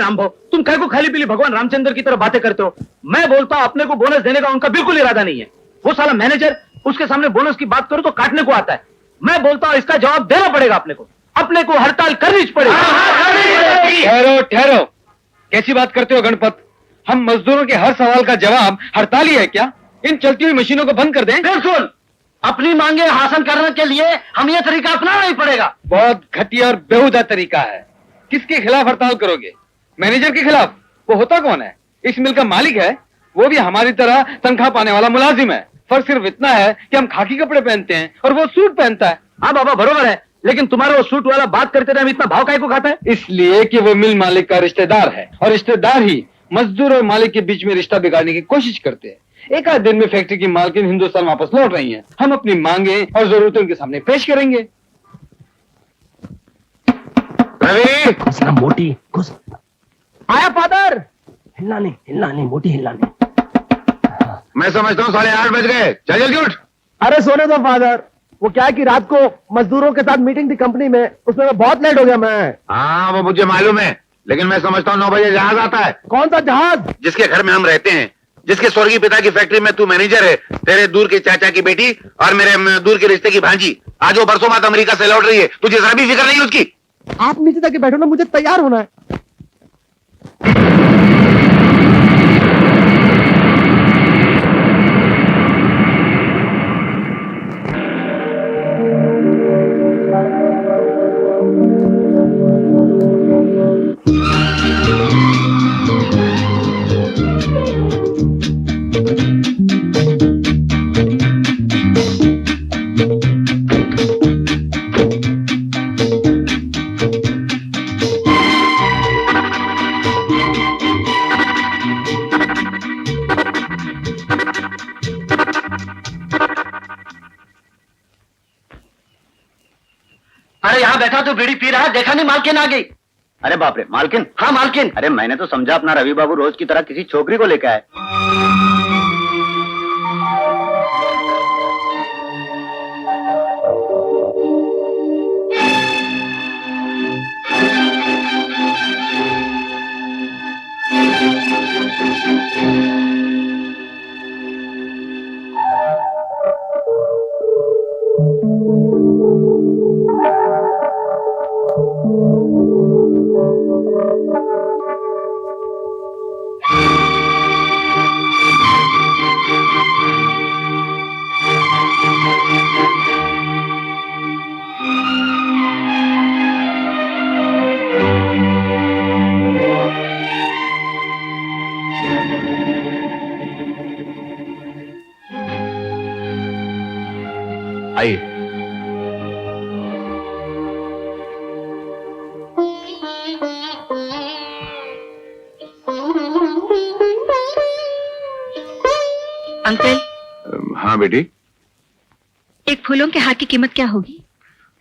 रामभो, तुम कह को खाली पीली भगवान रामचंद्र की तरह बातें करते हो। मैं बोलता हूं अपने को बोनस देने का उनका बिल्कुल इरादा नहीं है। वो साला मैनेजर, उसके सामने बोनस की बात करो तो काटने को आता है। मैं बोलता हूं इसका जवाब देना पड़ेगा अपने को हड़ताल करनी पड़ेगी। ठहरो ठहरो, कैसी बात करते हो गणपत? हम मजदूरों के हर सवाल का जवाब हड़ताल ही है क्या? इन चलती हुई मशीनों को बंद कर दें? बिल्कुल, अपनी मांगे हासिल करने के लिए हम ये तरीका अपनाना ही पड़ेगा। बहुत घटिया और बेहुदा तरीका है। किसके खिलाफ हड़ताल करोगे? मैनेजर के खिलाफ? वो होता कौन है? इस मिल का मालिक है। वो भी हमारी तरह तनख्वाह पाने वाला मुलाजिम है। फर्क सिर्फ इतना है कि हम खाकी कपड़े पहनते हैं और वो सूट पहनता है। हाँ बाबा बरोबर है, लेकिन तुम्हारा वो सूट वाला बात करते रहे इतना भाव काहे को खाता है? इसलिए कि वो मिल मालिक का रिश्तेदार है और रिश्तेदार ही मजदूर और मालिक के बीच में रिश्ता बिगाड़ने की कोशिश करते हैं। एक आध दिन में फैक्ट्री की मालकिन हिंदुस्तान वापस लौट रही हैं। हम अपनी मांगे और जरूरतें उनके सामने पेश करेंगे। रवि, घुसना मोटी, घुस। आया फादर। हिलना नहीं मोटी, हिलना नहीं। मैं समझता हूँ 8:30 बज गए, चल जल्दी उठ। अरे सोने दो फादर, वो क्या है कि रात को मजदूरों के साथ मीटिंग थी कंपनी में, उसमें मैं बहुत लेट हो गया मैं। हाँ वो मुझे मालूम है, लेकिन मैं समझता हूँ 9 बजे जहाज आता है। कौन सा जहाज? जिसके घर में हम रहते हैं, जिसके स्वर्गीय पिता की फैक्ट्री में तू मैनेजर है, तेरे दूर के चाचा की बेटी और मेरे दूर के रिश्ते की भांजी आज वो बरसों बाद अमेरिका से लौट रही है। तुझे जरा भी फिक्र नहीं उसकी? आप नीचे जाके बैठो ना, मुझे तैयार होना है। अरे यहाँ बैठा तो बीड़ी पी रहा है, देखा नहीं मालकिन आ गई। अरे बाप रे, मालकिन? हाँ मालकिन। अरे मैंने तो समझा अपना रवि बाबू रोज की तरह किसी छोकरी को लेकर आए। आइए। अंकल। हाँ बेटी। एक फूलों के हार की कीमत क्या होगी?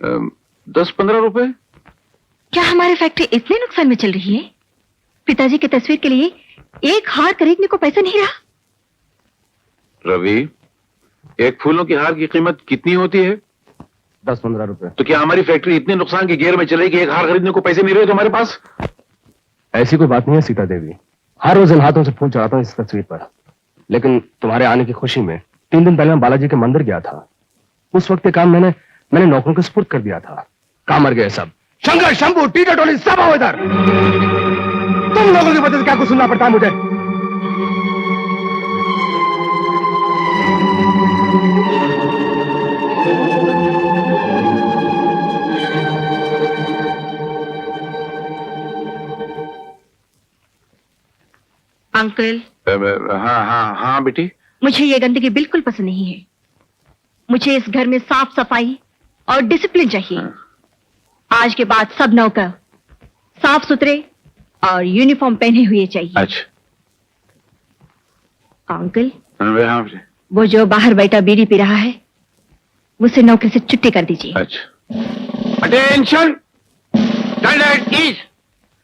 10-15 रुपए। क्या हमारी फैक्ट्री इतने नुकसान में चल रही है? पिताजी की तस्वीर के लिए एक हार खरीदने को पैसा नहीं रहा। रवि, एक फूलों की हार की कीमत कितनी होती है? 10-15 रुपए। तो क्या हमारी फैक्ट्री इतने नुकसान के घेर में चलेगी कि एक हार खरीदने को पैसे नहीं रहे तुम्हारे पास? ऐसी कोई बात नहीं है सीता देवी, हर रोज इन हाथों से फूल चढ़ाता हूँ इस तस्वीर पर। लेकिन तुम्हारे आने की खुशी में 3 दिन पहले मैं बालाजी के मंदिर गया था। उस वक्त ये काम मैंने नौकरों को सुपुर्द कर दिया था। काम मर गए सब। शंकर, शंभू, टीटा टोली सब आओ इधर। तुम लोगों की वजह से क्या कुछ सुनना पड़ता है मुझे? अंकल। हाँ हाँ हाँ बेटी। मुझे ये गंदगी बिल्कुल पसंद नहीं है। मुझे इस घर में साफ सफाई और डिसिप्लिन चाहिए। आज के बाद सब नौकर साफ सुथरे और यूनिफॉर्म पहने हुए चाहिए। अच्छा अंकल, हाँ। वो जो बाहर बैठा बीड़ी पी रहा है, उसे नौकरी से छुट्टी कर दीजिए। अच्छा। Attention, standard is.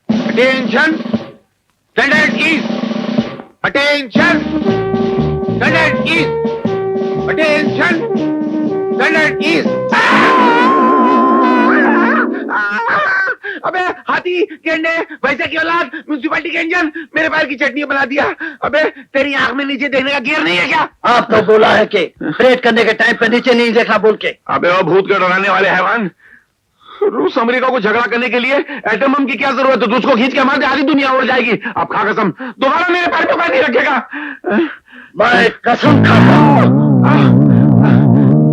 Attention, standard is. Attention, standard is. Attention, standard is. अबे हाथी गेंडे वैसे की औलाद म्यूनसिपालिटी के इंजन मेरे पैर की चटनी बना दिया। अबे तेरी आंख में नीचे देखने का गियर नहीं है क्या? आप तो बोला है कि परेड करने के टाइम पे नीचे नहीं देखा बोल के। अबे वो भूत के डराने वाले हैवान, रूस अमेरिका को झगड़ा करने के लिए एटम बम की क्या जरूरत है? तो उसको खींच के मार दे, आधी दुनिया उड़ जाएगी। अब खा कसम दोबारा मेरे पैर पे पैर नहीं रखेगा। मैं कसम खाता हूं।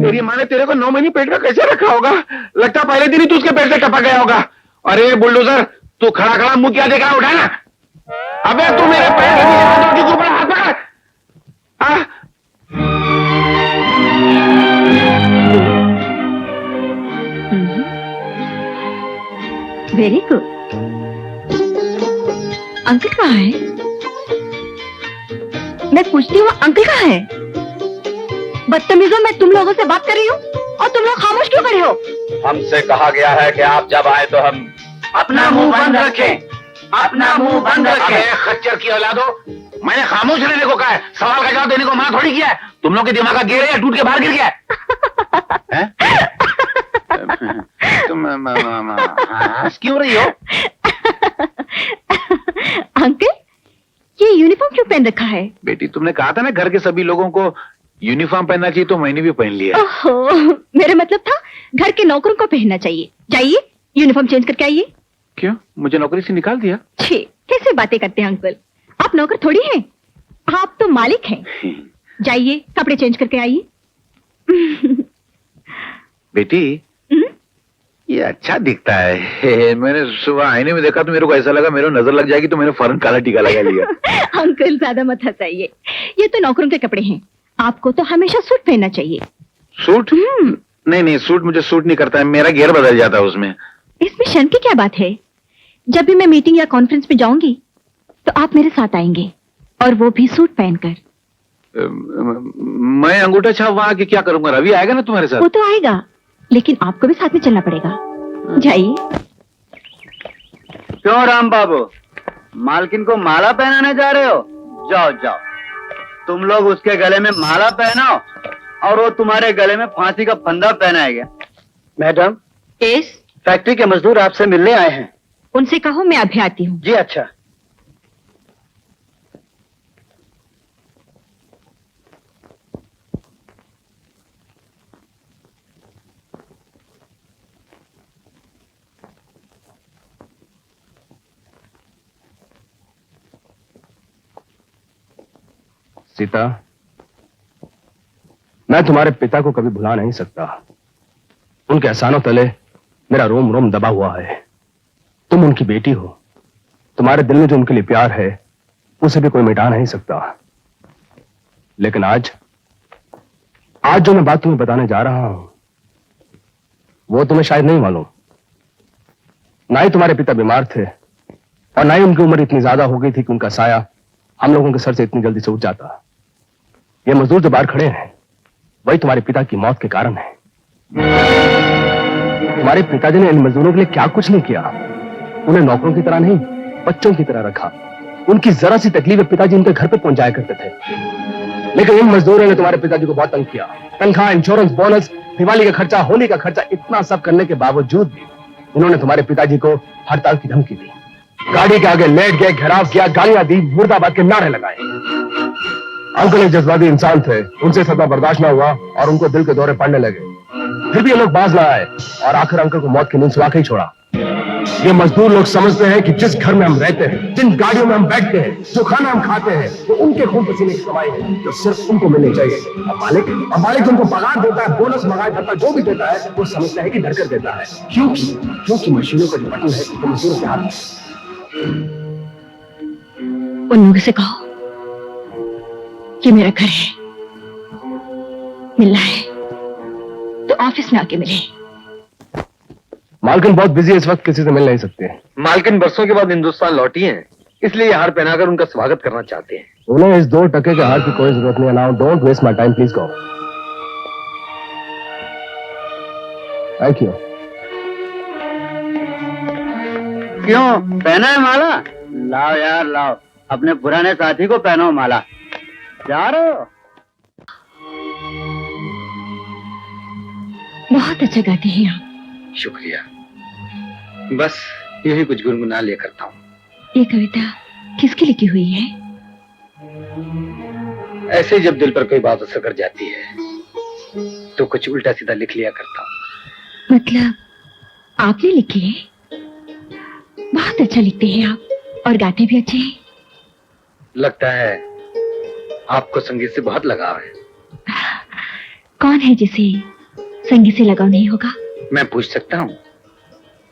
तेरी माँ ने तेरे को 9 महीने पेट में कैसे रखा होगा? लगता पहले दिन ही तू उसके पेट से टपक गया होगा। अरे बुलडोजर, तू खड़ा खड़ा मुंह क्या देखा? उठा ना। अबे तू मेरे पैर के ऊपर हाथ पकड़। Very good. अंकल कहाँ है? मैं पूछती हूँ अंकल कहाँ है? बदतमीजों, मैं तुम लोगों से बात कर रही हूँ और तुम लोग खामोश क्यों खड़े हो? हमसे कहा गया है कि आप जब आए तो हम अपना मुंह बंद रखें, अपना मुंह बंद अबे रखें। खच्चर की औलादो, मैंने खामोश रहने को कहा है, सवाल का जवाब देने को मना थोड़ी किया है। तुम लोग के दिमाग का गेर है या टूट के बाहर गिर गया है? तुम हंस क्यों रही हो? अंकल, ये यूनिफॉर्म क्यों पहन रखा है? बेटी तुमने कहा था ना घर के सभी लोगों को यूनिफॉर्म पहनना चाहिए, तो मैंने भी पहन लिया। ओहो, मेरा मतलब था घर के नौकरों को पहनना चाहिए। जाइए यूनिफॉर्म चेंज करके आइए। क्यों, मुझे नौकरी से निकाल दिया? छे, कैसे बातें करते हैं अंकल? आप नौकर थोड़ी हैं, आप तो मालिक हैं। जाइए कपड़े चेंज करके आइए। बेटी ये अच्छा दिखता है। मैंने सुबह आईने में देखा तो मेरे को ऐसा लगा मेरे को नजर लग जाएगी, तो मैंने फौरन काला टीका लगा लिया। अंकल ज्यादा मत हंसाइए, ये तो नौकरों के कपड़े हैं। आपको तो हमेशा सूट पहनना चाहिए। सूट? नहीं नहीं, सूट मुझे सूट नहीं करता है, मेरा गियर बदल जाता है उसमें। इसमें शर्म की क्या बात है? जब भी मैं मीटिंग या कॉन्फ्रेंस में जाऊंगी तो आप मेरे साथ आएंगे, और वो भी सूट पहनकर। मैं अंगूठा छाप वहां के क्या करूंगा? रवि आएगा ना तुम्हारे साथ? वो तो आएगा, लेकिन आपको भी साथ में चलना पड़ेगा। जाइए। क्यों राम बाबू, मालकिन को माला पहनाने जा रहे हो? जाओ जाओ, तुम लोग उसके गले में माला पहनाओ और वो तुम्हारे गले में फांसी का फंदा पहनाएगा। मैडम, यस, फैक्ट्री के मजदूर आपसे मिलने आए हैं। उनसे कहो मैं अभी आती हूँ। जी अच्छा। सीता, मैं तुम्हारे पिता को कभी भुला नहीं सकता। उनके एहसानों तले मेरा रोम रोम दबा हुआ है। तुम उनकी बेटी हो, तुम्हारे दिल में जो उनके लिए प्यार है उसे भी कोई मिटा नहीं सकता। लेकिन आज जो मैं बात तुम्हें बताने जा रहा हूं वो तुम्हें शायद नहीं मालूम। ना ही तुम्हारे पिता बीमार थे और ना ही उनकी उम्र इतनी ज्यादा हो गई थी कि उनका साया हम लोगों के सर से इतनी जल्दी से उठ जाता। ये मजदूर जो बाहर खड़े हैं वही तुम्हारे पिता की मौत के कारण है। तुम्हारे पिताजी ने इन मजदूरों के लिए क्या कुछ नहीं किया। उन्हें नौकरों की तरह नहीं, बच्चों की तरह रखा। उनकी जरा सी तकलीफ पिताजी उनके घर पे पहुंचाया करते थे। लेकिन इन मजदूरों ने तुम्हारे पिताजी को बहुत तंग किया। तनख्वाह, इंश्योरेंस, बोनस, दिवाली का खर्चा, होली का खर्चा, इतना सब करने के बावजूद भी उन्होंने तुम्हारे पिताजी को हड़ताल की धमकी दी। गाड़ी के आगे लेट गए, घेराव किया, गालियां दी, मुर्दाबाद के नारे लगाए। अंकल एक जज्बाती इंसान थे, उनसे सदा बर्दाश्त न हुआ और उनको दिल के दौरे पड़ने लगे। फिर भी ये लोग बाज ना आए और आखिर अंकल को मौत की नींद सुला के ही छोड़ा। ये मजदूर लोग समझते हैं कि जिस घर में हम रहते हैं, जिन गाड़ियों में हम बैठते हैं, जो खाना हम खाते हैं, वो उनके खून पसीने की कमाई है, जो सिर्फ उनको मिलनी चाहिए। अब मालिक उनको पगार देता है, बोनस मंगाए देता है, जो भी देता है वो समझता है कि धड़कर देता है। क्योंकि मशीनों का जो बटन है वो मजदूरों के हाथ में। उन लोगों से कहो कि मेरा घर है, मिलना है तो ऑफिस में आके मिले। मालकिन बहुत बिजी है इस वक्त, किसी से मिल नहीं सकते। मालकिन बरसों के बाद हिंदुस्तान लौटी हैं, इसलिए ये हार पहनाकर उनका स्वागत करना चाहते हैं। उन्हें इस 2 टके के हार की कोई जरूरत नहीं है। Now don't waste my time, please go. Thank you. क्यों, पहना है माला? लाओ यार लाओ, अपने पुराने साथी को पहनो माला। जा रहे हो? बहुत अच्छा गाती हैं आप। शुक्रिया। बस यूं ही कुछ गुनगुना लिया करता हूँ। ये कविता किसकी लिखी हुई है? ऐसे ही जब दिल पर कोई बात असर कर जाती है तो कुछ उल्टा सीधा लिख लिया करता हूँ। मतलब आपने लिखी है? बहुत अच्छा लिखते हैं आप, और गाते भी अच्छे हैं। लगता है आपको संगीत से बहुत लगाव है। कौन है जिसे संगीत से लगाव नहीं होगा? मैं पूछ सकता हूँ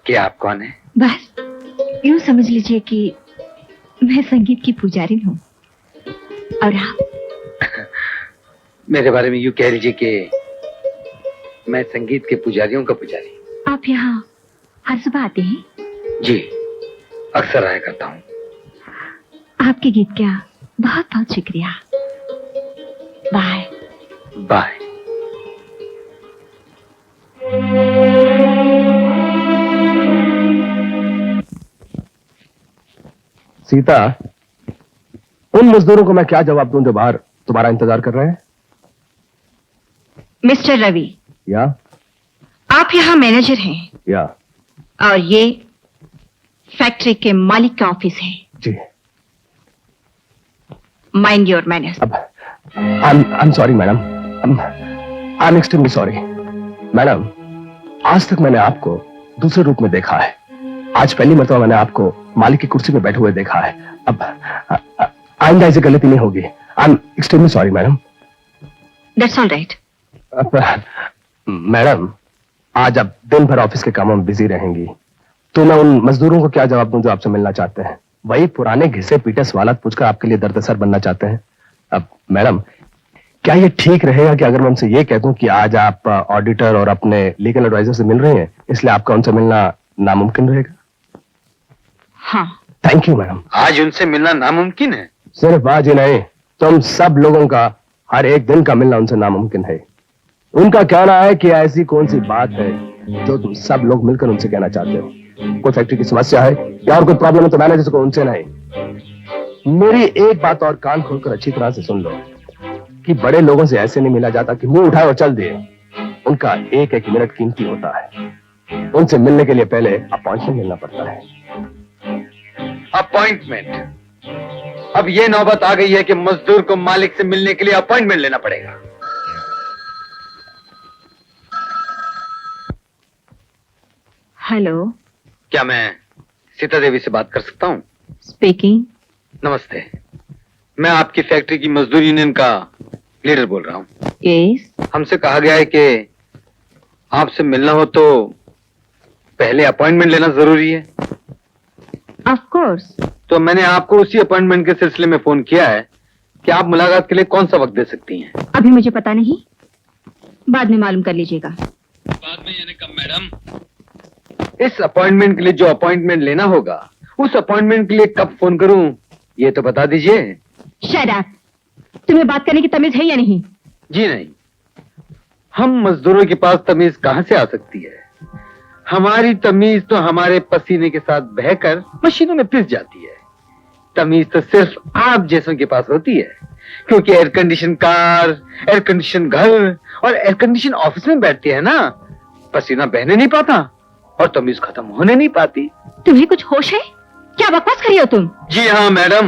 कि आप कौन है? बस यूं समझ लीजिए कि मैं संगीत की पुजारी हूँ, और आप? मेरे बारे में यूं कह लीजिए कि मैं संगीत के पुजारियों का पुजारी। आप यहाँ हर सुबह आते हैं? जी, अक्सर आया करता हूँ। आपके गीत का बहुत बहुत शुक्रिया। Bye bye. सीता, उन मजदूरों को मैं क्या जवाब दूं जो बाहर तुम्हारा इंतजार कर रहे हैं? मिस्टर रवि, या आप यहाँ मैनेजर हैं, या और ये फैक्ट्री के मालिक का ऑफिस है। जी। Mind your manners. अब I am sorry madam, I am extremely sorry madam. आज तक मैंने आपको दूसरे रूप में देखा है, आज पहली मर्तबा मैंने आपको मालिक की कुर्सी पे बैठे हुए देखा है। अब आइंदा ऐसी गलती नहीं होगी। आई am extremely sorry madam. That's all right. Madam, आज आप दिन भर ऑफिस के कामों में बिजी रहेंगी, तो मैं उन मजदूरों को क्या जवाब दूं जो आपसे मिलना चाहते हैं? वही पुराने घिसे पीटे सवालात पूछकर आपके लिए दर्दसर बनना चाहते हैं। अब मैडम, क्या ये ठीक रहेगा कि अगर मैं उनसे ये कह दूं कि आज आप ऑडिटर और अपने लीगल एडवाइजर से मिल रहे हैं, इसलिए आपका उनसे मिलना नामुमकिन रहेगा? हाँ। Thank you madam. आज उनसे मिलना नामुमकिन है? सिर्फ आज ही नहीं, तुम सब लोगों का हर एक दिन का मिलना उनसे नामुमकिन है। उनका कहना है कि ऐसी कौन सी बात है जो तुम सब लोग मिलकर उनसे कहना चाहते हो। कोई फैक्ट्री की समस्या है या और कोई प्रॉब्लम है तो मैनेजर को उनसे नहीं। मेरी एक बात और कान खोलकर अच्छी तरह से सुन लो कि बड़े लोगों से ऐसे नहीं मिला जाता कि मुंह उठाए और चल दिए। उनका एक एक मिनट कीमती होता है। उनसे मिलने के लिए पहले अपॉइंटमेंट लेना पड़ता है। अपॉइंटमेंट? अब ये नौबत आ गई है कि मजदूर को मालिक से मिलने के लिए अपॉइंटमेंट लेना पड़ेगा। हेलो, क्या मैं सीता देवी से बात कर सकता हूँ? स्पीकिंग। नमस्ते, मैं आपकी फैक्ट्री की मजदूर यूनियन का लीडर बोल रहा हूँ। यस। हमसे कहा गया है कि आपसे मिलना हो तो पहले अपॉइंटमेंट लेना जरूरी है। Of course. तो मैंने आपको उसी अपॉइंटमेंट के सिलसिले में फोन किया है कि आप मुलाकात के लिए कौन सा वक्त दे सकती हैं? अभी मुझे पता नहीं, बाद में मालूम कर लीजिएगा। बाद में यानी कब मैडम? इस अपॉइंटमेंट के लिए जो अपॉइंटमेंट लेना होगा, उस अपॉइंटमेंट के लिए कब फोन करूं, ये तो बता दीजिए। Shut up. तुम्हें बात करने की तमीज है या नहीं? जी नहीं, हम मजदूरों के पास तमीज कहां से आ सकती है? हमारी तमीज तो हमारे पसीने के साथ बहकर मशीनों में पिस जाती है। तमीज तो सिर्फ आप जैसों के पास होती है, क्योंकि air condition car, air condition घर और एयर कंडीशन ऑफिस में बैठती है ना, पसीना बहने नहीं पाता और तमीज खत्म होने नहीं पाती। तुम्हें कुछ होश है? क्या बकवास कर रही हो तुम? जी हाँ मैडम,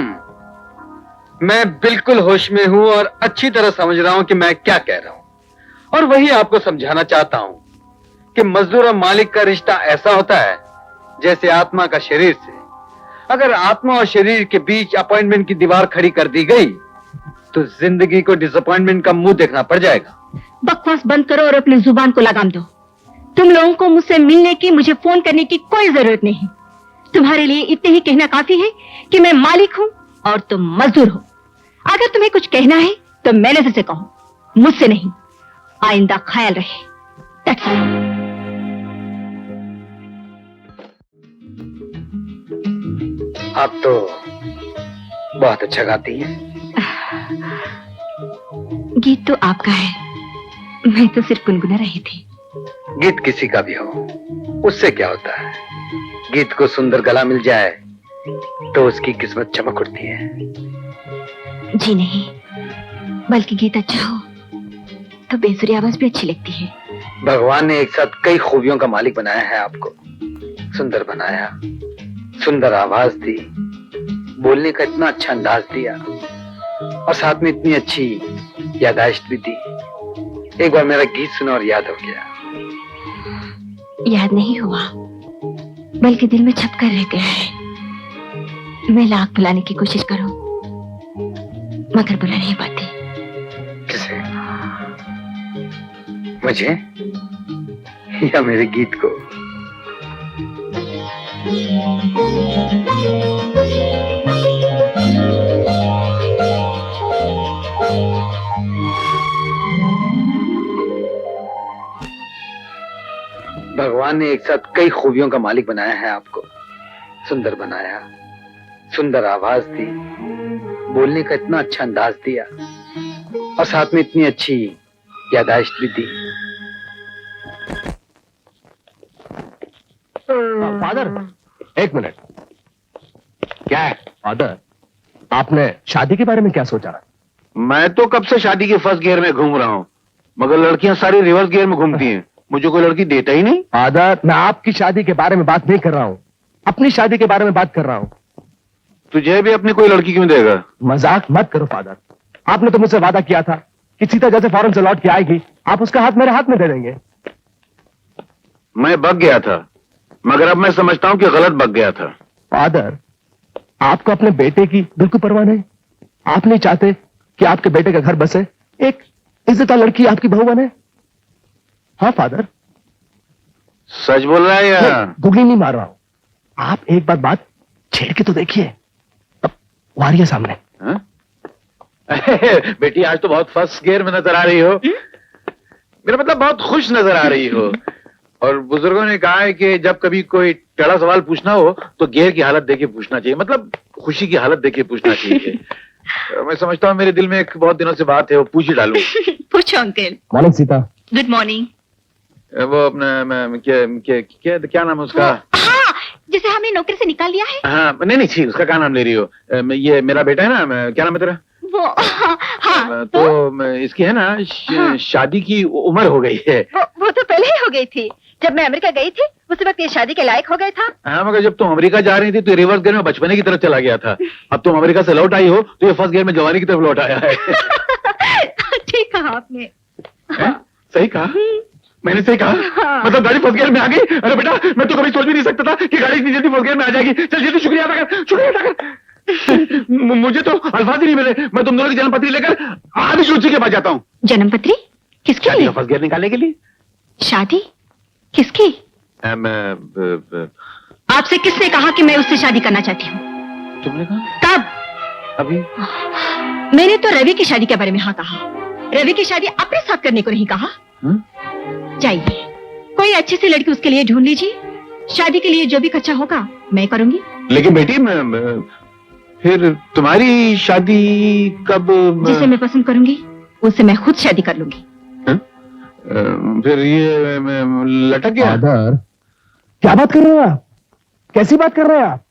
मैं बिल्कुल होश में हूँ और अच्छी तरह समझ रहा हूँ कि मैं क्या कह रहा हूँ, और वही आपको समझाना चाहता हूँ कि मजदूर और मालिक का रिश्ता ऐसा होता है जैसे आत्मा का शरीर से। अगर आत्मा और शरीर के बीच अपॉइंटमेंट की दीवार खड़ी कर दी गई तो जिंदगी को डिसअपॉइंटमेंट का मुंह देखना पड़ जाएगा। बकवास बंद करो और अपनी जुबान को लगाम दो। तुम लोगों को मुझसे मिलने की, मुझे फोन करने की कोई जरूरत नहीं। तुम्हारे लिए इतने ही कहना काफी है कि मैं मालिक हूँ और तुम मजदूर हो। अगर तुम्हें कुछ कहना है तो मैनेजर से कहो, मुझसे नहीं। आइंदा ख्याल रहे। That's all. आप तो बहुत अच्छा गाती हैं। गीत तो आपका है, मैं तो सिर्फ गुनगुना रही थी। गीत किसी का भी हो, उससे क्या होता है? गीत को सुंदर गला मिल जाए तो उसकी किस्मत चमक उठती है। जी नहीं, बल्कि गीत अच्छा हो तो बेसुरी आवाज भी अच्छी लगती है। भगवान ने एक साथ कई खूबियों का मालिक बनाया है आपको। सुंदर बनाया, सुंदर आवाज दी, बोलने का इतना अच्छा अंदाज दिया और साथ में इतनी अच्छी यादाश्त भी दी। एक बार मेरा गीत सुना और याद हो गया। याद नहीं हुआ, बल्कि दिल में छप कर रह गया है। मैं लाख बुलाने की कोशिश करूं, मगर बुला नहीं पाती। किसे? मुझे या मेरे गीत को? भगवान ने एक साथ कई खूबियों का मालिक बनाया है आपको। सुंदर बनाया, सुंदर आवाज दी, बोलने का इतना अच्छा अंदाज दिया और साथ में इतनी अच्छी यादाश्त भी दी। फादर, एक मिनट। क्या है? फादर, आपने शादी के बारे में क्या सोचा? मैं तो कब से शादी के फर्स्ट गियर में घूम रहा हूँ, मगर लड़कियां सारी रिवर्स गियर में घूमती हैं। मुझे कोई लड़की देता ही नहीं। फादर, मैं आपकी शादी के बारे में बात नहीं कर रहा हूँ, अपनी शादी के बारे में बात कर रहा हूँ। तुझे भी अपनी कोई लड़की क्यों देगा? मजाक मत करो फादर। आपने तो मुझसे वादा किया था कि सीता जैसे फॉरेन से लौट के आएगी, आप उसका हाथ मेरे हाथ में दे देंगे। मैं बग गया था, मगर अब मैं समझता हूँ कि गलत बग गया था। फादर, आपको अपने बेटे की बिल्कुल परवाह नहीं। आप नहीं चाहते कि आपके बेटे का घर बसे, एक इज्जतदार लड़की आपकी बहू बने? हाँ फादर। सच बोल रहा है या? गुगली नहीं मार रहा हूं। आप एक बार बात छेड़ के तो देखिए। अब वो आ रही है सामने। हाँ? बेटी, आज तो बहुत फर्स्ट गियर में नजर आ रही हो। मेरा मतलब बहुत खुश नजर आ रही हो। और बुजुर्गों ने कहा है कि जब कभी कोई टेढ़ा सवाल पूछना हो तो गियर की हालत देके पूछना चाहिए, मतलब खुशी की हालत देके पूछना चाहिए। मैं समझता हूँ मेरे दिल में एक बहुत दिनों से बात है, वो पूछ ही डालूं। पूछो uncle. Morning Sita. Good morning. वो अपना क्या नाम है उसका? हाँ, जिसे हमने नौकरी से निकाल दिया है। हाँ, नहीं छी, उसका क्या नाम ले रही हो? ये मेरा बेटा है ना, क्या नाम है तेरा? वो हाँ, तो इसकी है ना हाँ। शादी की उम्र हो गई है। वो तो पहले ही हो गई थी। जब मैं अमेरिका गई थी उस वक्त ये शादी के लायक हो गया था। हाँ, मगर जब तुम अमेरिका जा रही थी तो रिवर्स गियर में बचपने की तरफ चला गया था। अब तुम अमेरिका से लौट आई हो तो ये फर्स्ट गियर में जवानी की तरफ लौट आया है। ठीक कहा आपने। सही कहा? मैंने सही कहा? हाँ। मतलब गाड़ी फर्स्ट गियर में आ गई? अरे बेटा, मैं तो कभी सोच भी नहीं सकता था कि गाड़ी इतनी जल्दी फर्स्ट गियर में आ जाएगी। चल जल्दी शुक्रिया अदा कर, शुक्रिया अदा कर। मुझे तो अल्फाज ही नहीं मिले। मैं तुम दोनों की जन्मपत्री लेकर आदि रुचि के पास जाता हूँ। जन्मपत्री किसके शादी लिए? का फर्स्ट गियर निकालने के लिए। शादी किसकी? आपसे किसने कहा कि मैं उससे शादी करना चाहती हूँ? तुमने कहा? तब अभी? मैंने तो रवि की शादी के बारे में हाँ कहा। रवि की शादी अपने साथ करने को नहीं कहा। जाइए, कोई अच्छी सी लड़की उसके लिए ढूंढ लीजिए। शादी के लिए जो भी खर्चा होगा मैं करूंगी। लेकिन बेटी, फिर तुम्हारी शादी कब? जिसे मैं पसंद करूंगी उससे मैं खुद शादी कर लूंगी। फिर ये लटक गया। फादर, क्या बात कर रहे हैं आप? कैसी बात कर रहे हैं आप?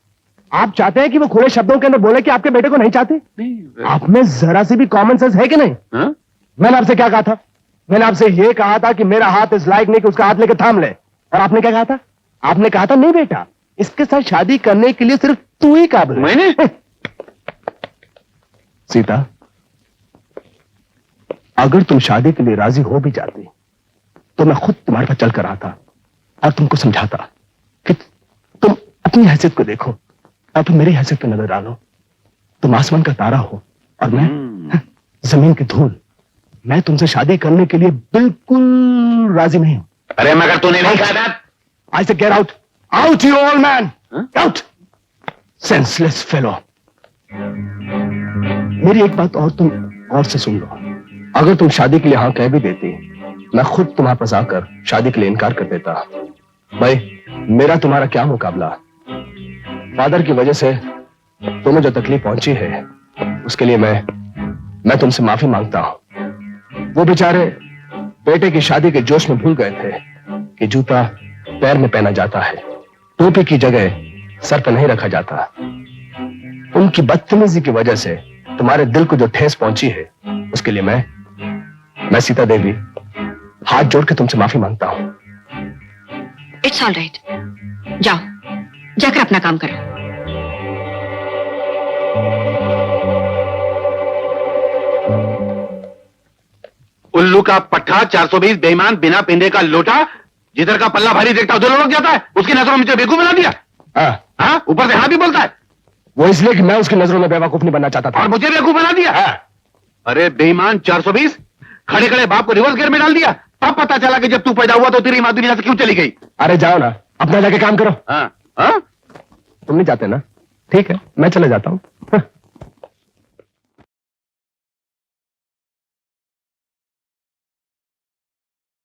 आप चाहते हैं कि वो खुले शब्दों के अंदर बोले कि आपके बेटे को नहीं चाहते? नहीं। आप में जरा सी भी कॉमन सेंस है कि नहीं? हाँ? मैंने आपसे क्या कहा था? मैंने आपसे ये कहा था कि मेरा हाथ इस लायक नहीं कि उसका हाथ लेकर थाम ले। और आपने क्या कहा था? आपने कहा था नहीं बेटा, इसके साथ शादी करने के लिए सिर्फ तू ही काबिल है। मैंने? सीता, अगर तुम शादी के लिए राजी हो भी जाती तो मैं खुद तुम्हारे पास चल कर आता और तुमको समझाता कि तुम अपनी हैसियत को देखो और तुम मेरी हैसियत पे नजर डालो। तुम आसमान का तारा हो और मैं जमीन की धूल। मैं तुमसे शादी करने के लिए बिल्कुल राजी नहीं हूं। अरे मगर तूने नहीं कहा था? I say get out, out you old man, out, senseless fellow। मेरी एक बात और तुम और से सुन लो। अगर तुम शादी के लिए हाँ कह भी देती, मैं खुद तुम्हारे पास आकर शादी के लिए इनकार कर देता। भाई, मेरा तुम्हारा क्या मुकाबला? फादर की वजह से तुम्हें जो तकलीफ पहुंची है उसके लिए मैं तुमसे माफी मांगता हूं। वो बेचारे बेटे की शादी के जोश में भूल गए थे कि जूता पैर में पहना जाता है, टोपी की जगह सर पर नहीं रखा जाता। उनकी बदतमीजी की वजह से तुम्हारे दिल को जो ठेस पहुंची है उसके लिए मैं सीता देवी हाथ जोड़ के तुमसे माफी मांगता हूं। इट्स ऑल राइट, जाओ जाकर अपना काम करो। उल्लू का पट्टा 420 बेईमान बिना पिंडे का लोटा जिधर का पल्ला भारी देखता उधर लुढ़क जाता है, उसकी नजरों में मुझे बेवकूफ बना दिया। हाँ, हाँ, ऊपर से हाँ भी बोलता है वो इसलिए कि मैं उसकी नजरों में बेवकूफ नहीं बनना चाहता था। और मुझे बेवकूफ बना दिया। हाँ, अरे बेईमान 420 खड़े खड़े बाप को रिवर्स गियर में डाल दिया। तब पता चला कि जब तू पैदा हुआ तो तेरी माँ दुनिया से क्यों चली गई। अरे जाओ ना, अपना जाके काम करो। हाँ हाँ तुम नहीं चाहते ना? ठीक है, मैं चले जाता हूँ।